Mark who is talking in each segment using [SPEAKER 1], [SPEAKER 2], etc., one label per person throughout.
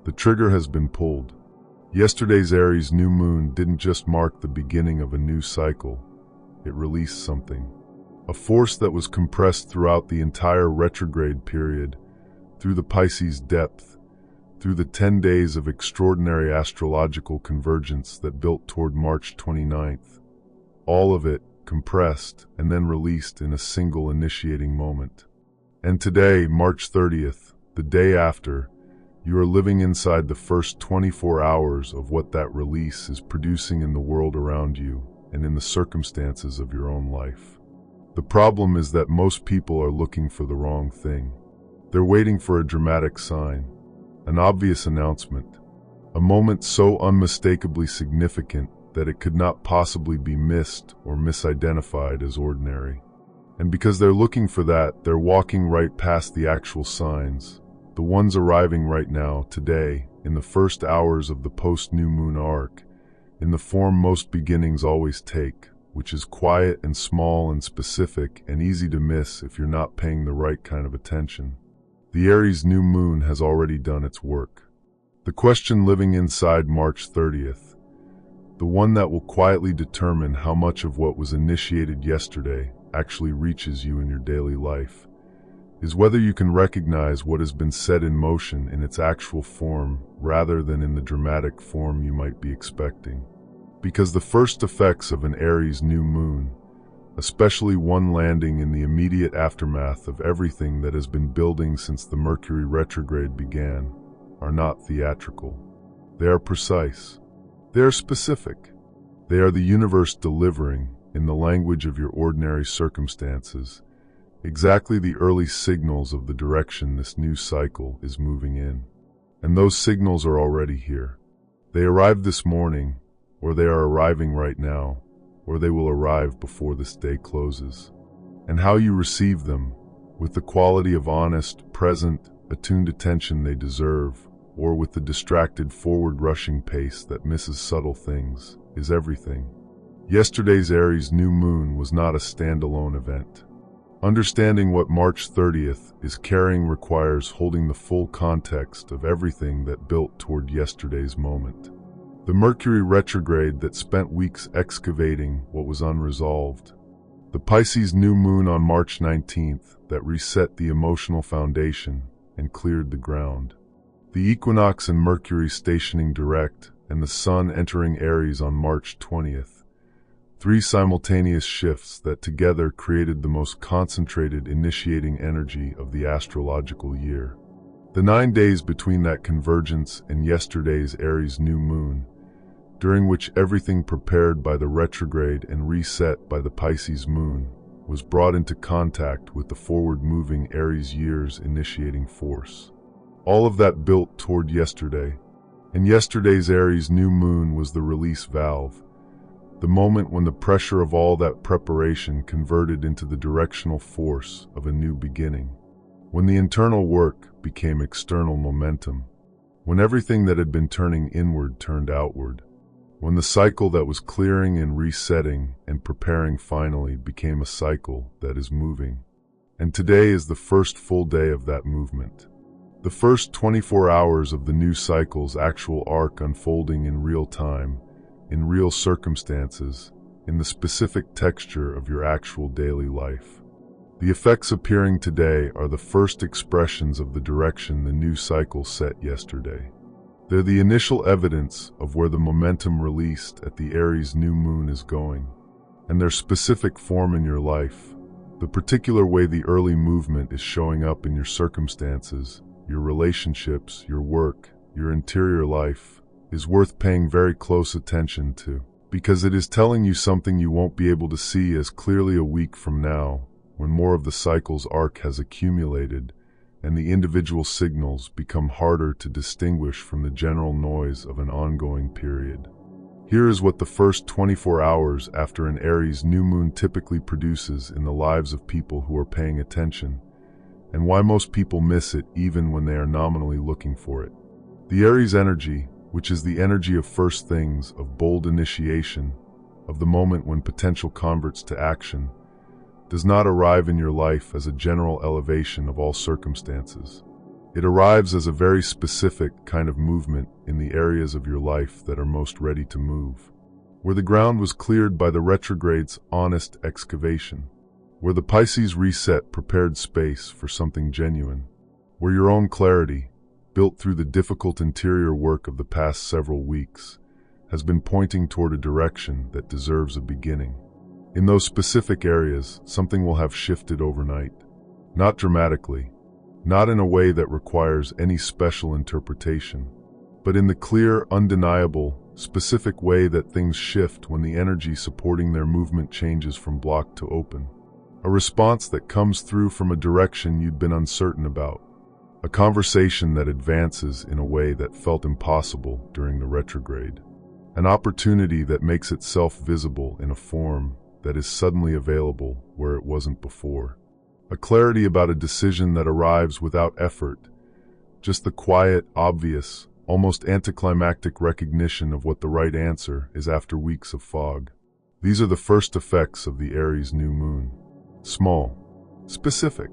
[SPEAKER 1] The trigger has been pulled. Yesterday's Aries new moon didn't just mark the beginning of a new cycle. It released something. A force that was compressed throughout the entire retrograde period, through the Pisces depth, through the 10 days of extraordinary astrological convergence that built toward March 29th. All of it compressed and then released in a single initiating moment. And today, March 30th, the day after, you are living inside the first 24 hours of what that release is producing in the world around you and in the circumstances of your own life. The problem is that most people are looking for the wrong thing. They're waiting for a dramatic sign, an obvious announcement, a moment so unmistakably significant that it could not possibly be missed or misidentified as ordinary. And because they're looking for that, they're walking right past the actual signs, the ones arriving right now, today, in the first hours of the post-new moon arc, in the form most beginnings always take, which is quiet and small and specific and easy to miss if you're not paying the right kind of attention. The Aries new moon has already done its work. The question living inside March 30th, the one that will quietly determine how much of what was initiated yesterday actually reaches you in your daily life, is whether you can recognize what has been set in motion in its actual form rather than in the dramatic form you might be expecting. Because the first effects of an Aries new moon, especially one landing in the immediate aftermath of everything that has been building since the Mercury retrograde began, are not theatrical. They are precise. They are specific. They are the universe delivering, in the language of your ordinary circumstances, exactly the early signals of the direction this new cycle is moving in. And those signals are already here. They arrived this morning, or they are arriving right now, or they will arrive before this day closes. And how you receive them, with the quality of honest, present, attuned attention they deserve, or with the distracted forward-rushing pace that misses subtle things, is everything. Yesterday's Aries new moon was not a standalone event. Understanding what March 30th is carrying requires holding the full context of everything that built toward yesterday's moment. The Mercury retrograde that spent weeks excavating what was unresolved. The Pisces new moon on March 19th that reset the emotional foundation and cleared the ground. The equinox and Mercury stationing direct and the Sun entering Aries on March 20th. 3 simultaneous shifts that together created the most concentrated initiating energy of the astrological year. The 9 days between that convergence and yesterday's Aries new moon, during which everything prepared by the retrograde and reset by the Pisces moon was brought into contact with the forward-moving Aries year's initiating force. All of that built toward yesterday, and yesterday's Aries new moon was the release valve, the moment when the pressure of all that preparation converted into the directional force of a new beginning, when the internal work became external momentum, when everything that had been turning inward turned outward, when the cycle that was clearing and resetting and preparing finally became a cycle that is moving. And today is the first full day of that movement. The first 24 hours of the new cycle's actual arc unfolding in real time, in real circumstances, in the specific texture of your actual daily life. The effects appearing today are the first expressions of the direction the new cycle set yesterday. They're the initial evidence of where the momentum released at the Aries new moon is going, and their specific form in your life, the particular way the early movement is showing up in your circumstances, your relationships, your work, your interior life, is worth paying very close attention to, because it is telling you something you won't be able to see as clearly a week from now, when more of the cycle's arc has accumulated, and the individual signals become harder to distinguish from the general noise of an ongoing period. Here is what the first 24 hours after an Aries new moon typically produces in the lives of people who are paying attention, and why most people miss it even when they are nominally looking for it. The Aries energy, which is the energy of first things, of bold initiation, of the moment when potential converts to action, does not arrive in your life as a general elevation of all circumstances. It arrives as a very specific kind of movement in the areas of your life that are most ready to move, where the ground was cleared by the retrograde's honest excavation, where the Pisces reset prepared space for something genuine, where your own clarity, built through the difficult interior work of the past several weeks, has been pointing toward a direction that deserves a beginning. In those specific areas, something will have shifted overnight. Not dramatically, not in a way that requires any special interpretation, but in the clear, undeniable, specific way that things shift when the energy supporting their movement changes from blocked to open. A response that comes through from a direction you'd been uncertain about. A conversation that advances in a way that felt impossible during the retrograde. An opportunity that makes itself visible in a form that is suddenly available where it wasn't before. A clarity about a decision that arrives without effort, just the quiet, obvious, almost anticlimactic recognition of what the right answer is after weeks of fog. These are the first effects of the Aries new moon. Small, specific,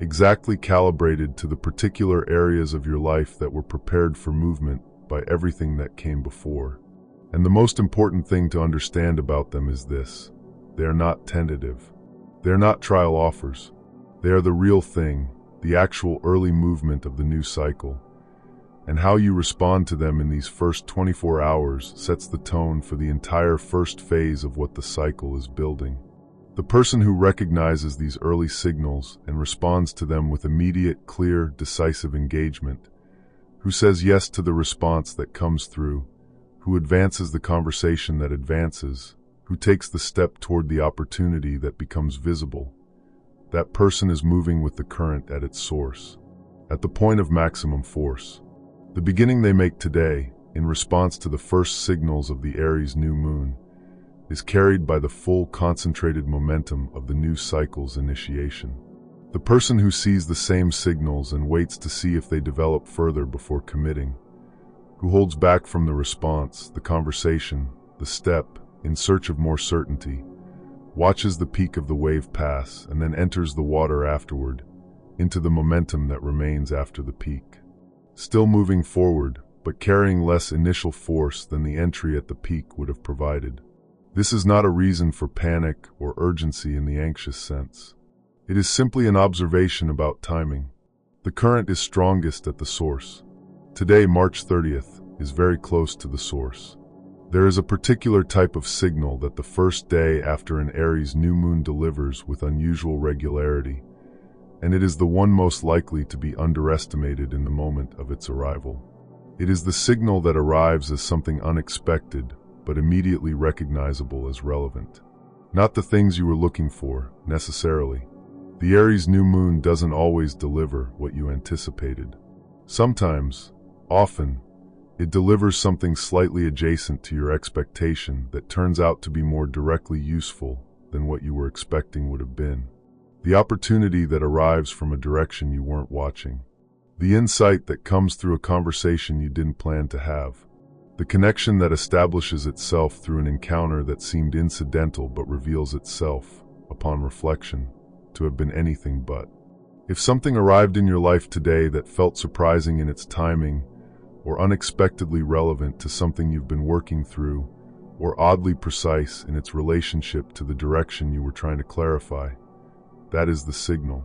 [SPEAKER 1] exactly calibrated to the particular areas of your life that were prepared for movement by everything that came before. And the most important thing to understand about them is this: they are not tentative. They are not trial offers. They are the real thing, the actual early movement of the new cycle. And how you respond to them in these first 24 hours sets the tone for the entire first phase of what the cycle is building. The person who recognizes these early signals and responds to them with immediate, clear, decisive engagement, who says yes to the response that comes through, who advances the conversation that advances, who takes the step toward the opportunity that becomes visible, that person is moving with the current at its source, at the point of maximum force. The beginning they make today, in response to the first signals of the Aries new moon, is carried by the full concentrated momentum of the new cycle's initiation. The person who sees the same signals and waits to see if they develop further before committing, who holds back from the response, the conversation, the step, in search of more certainty, watches the peak of the wave pass and then enters the water afterward, into the momentum that remains after the peak. Still moving forward, but carrying less initial force than the entry at the peak would have provided. This is not a reason for panic or urgency in the anxious sense. It is simply an observation about timing. The current is strongest at the source. Today, March 30th, is very close to the source. There is a particular type of signal that the first day after an Aries new moon delivers with unusual regularity, and it is the one most likely to be underestimated in the moment of its arrival. It is the signal that arrives as something unexpected, but immediately recognizable as relevant. Not the things you were looking for, necessarily. The Aries new moon doesn't always deliver what you anticipated. Sometimes, often, it delivers something slightly adjacent to your expectation that turns out to be more directly useful than what you were expecting would have been. The opportunity that arrives from a direction you weren't watching. The insight that comes through a conversation you didn't plan to have. The connection that establishes itself through an encounter that seemed incidental but reveals itself, upon reflection, to have been anything but. If something arrived in your life today that felt surprising in its timing, or unexpectedly relevant to something you've been working through, or oddly precise in its relationship to the direction you were trying to clarify, that is the signal.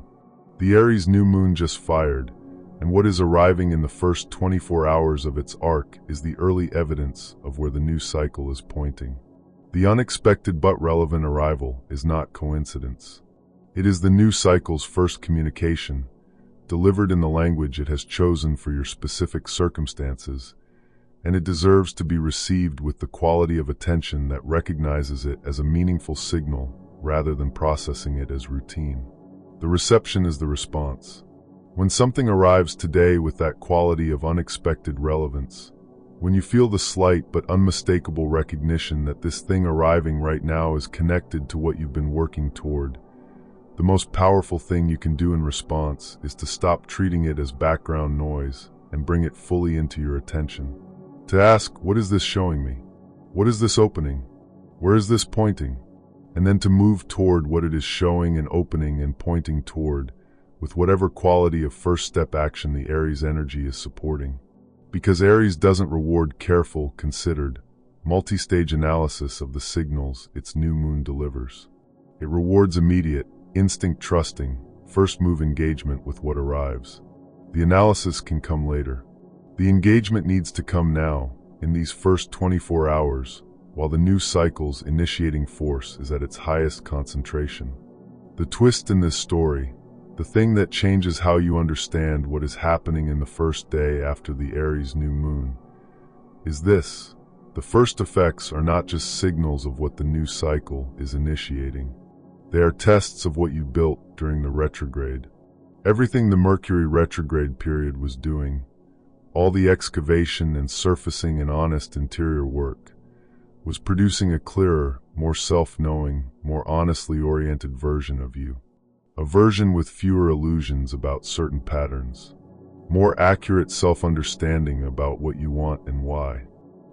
[SPEAKER 1] The Aries new moon just fired, and what is arriving in the first 24 hours of its arc is the early evidence of where the new cycle is pointing. The unexpected but relevant arrival is not coincidence. It is the new cycle's first communication, delivered in the language it has chosen for your specific circumstances, and it deserves to be received with the quality of attention that recognizes it as a meaningful signal rather than processing it as routine. The reception is the response. When something arrives today with that quality of unexpected relevance, when you feel the slight but unmistakable recognition that this thing arriving right now is connected to what you've been working toward, the most powerful thing you can do in response is to stop treating it as background noise and bring it fully into your attention. To ask, what is this showing me? What is this opening? Where is this pointing? And then to move toward what it is showing and opening and pointing toward with whatever quality of first step action the Aries energy is supporting. Because Aries doesn't reward careful, considered, multi-stage analysis of the signals its new moon delivers. It rewards immediate, instinct trusting, first move engagement with what arrives. The analysis can come later. The engagement needs to come now, in these first 24 hours, while the new cycle's initiating force is at its highest concentration. The twist in this story, the thing that changes how you understand what is happening in the first day after the Aries new moon, is this: the first effects are not just signals of what the new cycle is initiating. They are tests of what you built during the retrograde. Everything the Mercury retrograde period was doing, all the excavation and surfacing and honest interior work, was producing a clearer, more self-knowing, more honestly oriented version of you. A version with fewer illusions about certain patterns. More accurate self-understanding about what you want and why.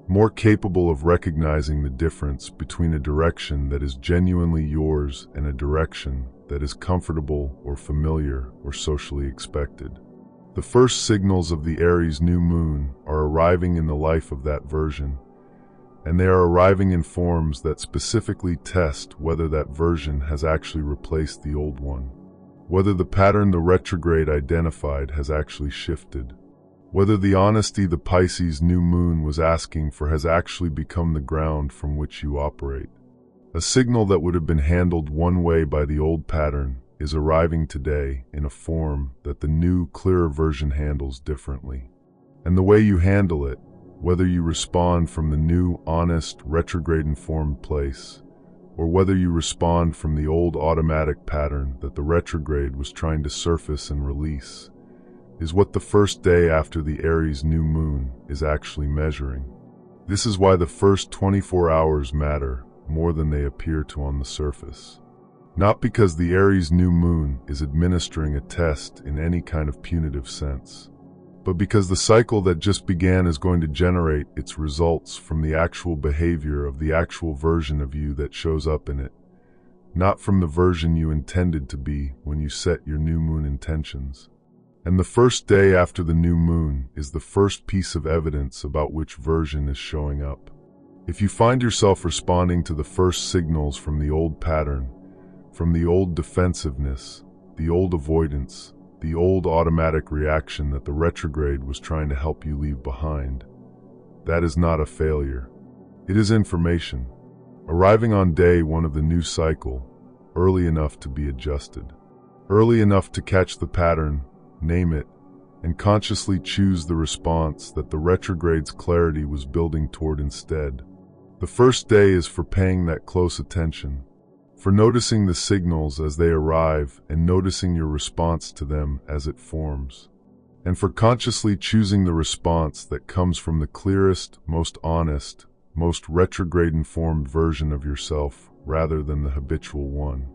[SPEAKER 1] More capable of recognizing the difference between a direction that is genuinely yours and a direction that is comfortable or familiar or socially expected. The first signals of the Aries new moon are arriving in the life of that version, and they are arriving in forms that specifically test whether that version has actually replaced the old one, whether the pattern the retrograde identified has actually shifted, whether the honesty the Pisces new moon was asking for has actually become the ground from which you operate. A signal that would have been handled one way by the old pattern is arriving today in a form that the new, clearer version handles differently. And the way you handle it, whether you respond from the new, honest, retrograde-informed place, or whether you respond from the old automatic pattern that the retrograde was trying to surface and release, is what the first day after the Aries new moon is actually measuring. This is why the first 24 hours matter more than they appear to on the surface. Not because the Aries new moon is administering a test in any kind of punitive sense, but because the cycle that just began is going to generate its results from the actual behavior of the actual version of you that shows up in it, not from the version you intended to be when you set your new moon intentions. And the first day after the new moon is the first piece of evidence about which version is showing up. If you find yourself responding to the first signals from the old pattern, from the old defensiveness, the old avoidance, the old automatic reaction that the retrograde was trying to help you leave behind, that is not a failure. It is information, arriving on day one of the new cycle, early enough to be adjusted, early enough to catch the pattern, name it, and consciously choose the response that the retrograde's clarity was building toward instead. The first day is for paying that close attention, for noticing the signals as they arrive and noticing your response to them as it forms, and for consciously choosing the response that comes from the clearest, most honest, most retrograde-informed version of yourself rather than the habitual one.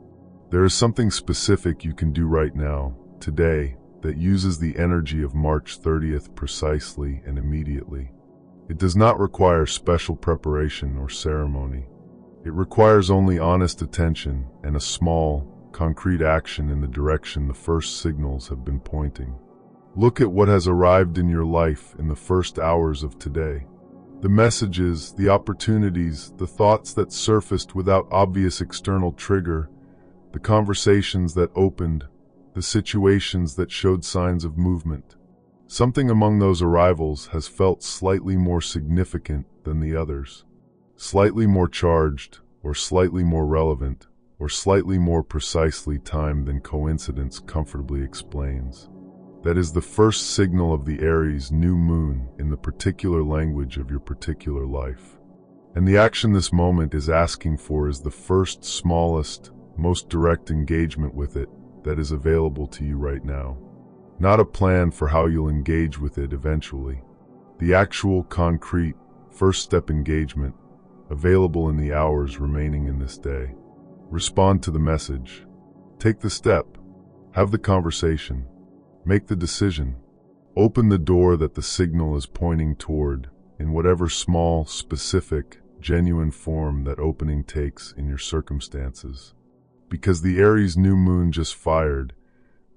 [SPEAKER 1] There is something specific you can do right now, today, that uses the energy of March 30th precisely and immediately. It does not require special preparation or ceremony. It requires only honest attention and a small, concrete action in the direction the first signals have been pointing. Look at what has arrived in your life in the first hours of today. The messages, the opportunities, the thoughts that surfaced without obvious external trigger, the conversations that opened, the situations that showed signs of movement. Something among those arrivals has felt slightly more significant than the others. Slightly more charged, or slightly more relevant, or slightly more precisely timed than coincidence comfortably explains. That is the first signal of the Aries new moon in the particular language of your particular life. And the action this moment is asking for is the first, smallest, most direct engagement with it that is available to you right now. Not a plan for how you'll engage with it eventually. The actual, concrete, first step engagement available in the hours remaining in this day. Respond to the message. Take the step. Have the conversation. Make the decision. Open the door that the signal is pointing toward in whatever small, specific, genuine form that opening takes in your circumstances. Because the Aries new moon just fired,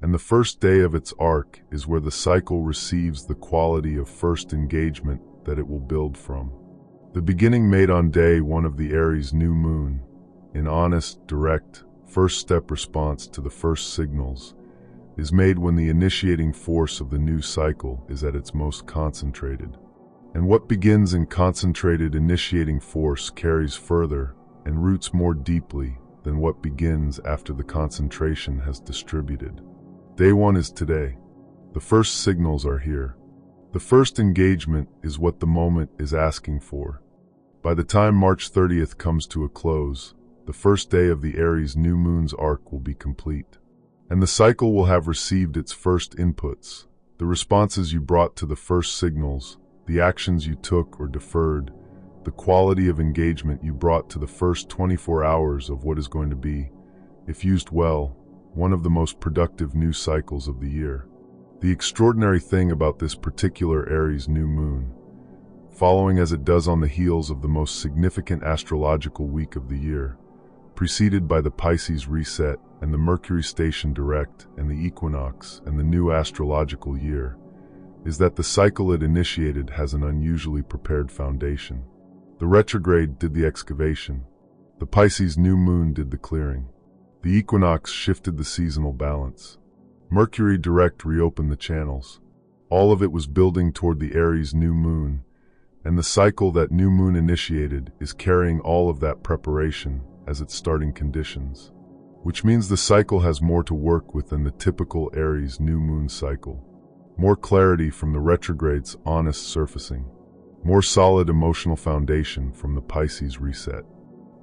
[SPEAKER 1] And the first day of its arc is where the cycle receives the quality of first engagement that it will build from. The beginning made on day one of the Aries new moon, in honest, direct, first-step response to the first signals, is made when the initiating force of the new cycle is at its most concentrated. And what begins in concentrated initiating force carries further and roots more deeply than what begins after the concentration has distributed. Day one is today. The first signals are here. The first engagement is what the moment is asking for. By the time March 30th comes to a close, the first day of the Aries new moon's arc will be complete. And the cycle will have received its first inputs, the responses you brought to the first signals, the actions you took or deferred, the quality of engagement you brought to the first 24 hours of what is going to be, if used well, one of the most productive new cycles of the year. The extraordinary thing about this particular Aries new moon, following as it does on the heels of the most significant astrological week of the year, preceded by the Pisces reset and the Mercury station direct and the equinox and the new astrological year, is that the cycle it initiated has an unusually prepared foundation. The retrograde did the excavation. The Pisces new moon did the clearing. The equinox shifted the seasonal balance. Mercury direct reopened the channels. All of it was building toward the Aries new moon, and the cycle that new moon initiated is carrying all of that preparation as its starting conditions, which means the cycle has more to work with than the typical Aries new moon cycle. More clarity from the retrograde's honest surfacing, more solid emotional foundation from the Pisces reset,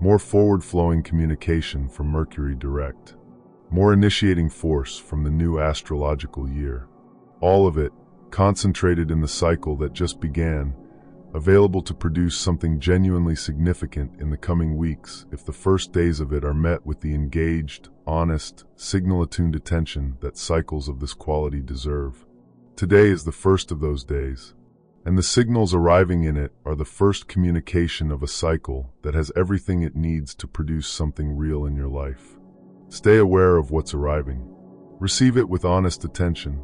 [SPEAKER 1] more forward-flowing communication from Mercury direct, more initiating force from the new astrological year. All of it concentrated in the cycle that just began, available to produce something genuinely significant in the coming weeks if the first days of it are met with the engaged, honest, signal-attuned attention that cycles of this quality deserve. Today is the first of those days, and the signals arriving in it are the first communication of a cycle that has everything it needs to produce something real in your life. Stay aware of what's arriving. Receive it with honest attention,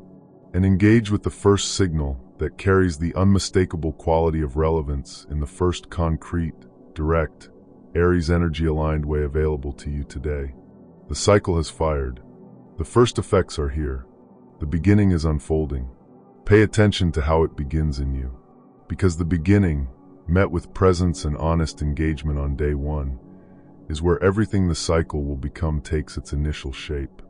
[SPEAKER 1] and engage with the first signal that carries the unmistakable quality of relevance in the first concrete, direct, Aries energy-aligned way available to you today. The cycle has fired. The first effects are here. The beginning is unfolding. Pay attention to how it begins in you, because the beginning, met with presence and honest engagement on day one, is where everything the cycle will become takes its initial shape.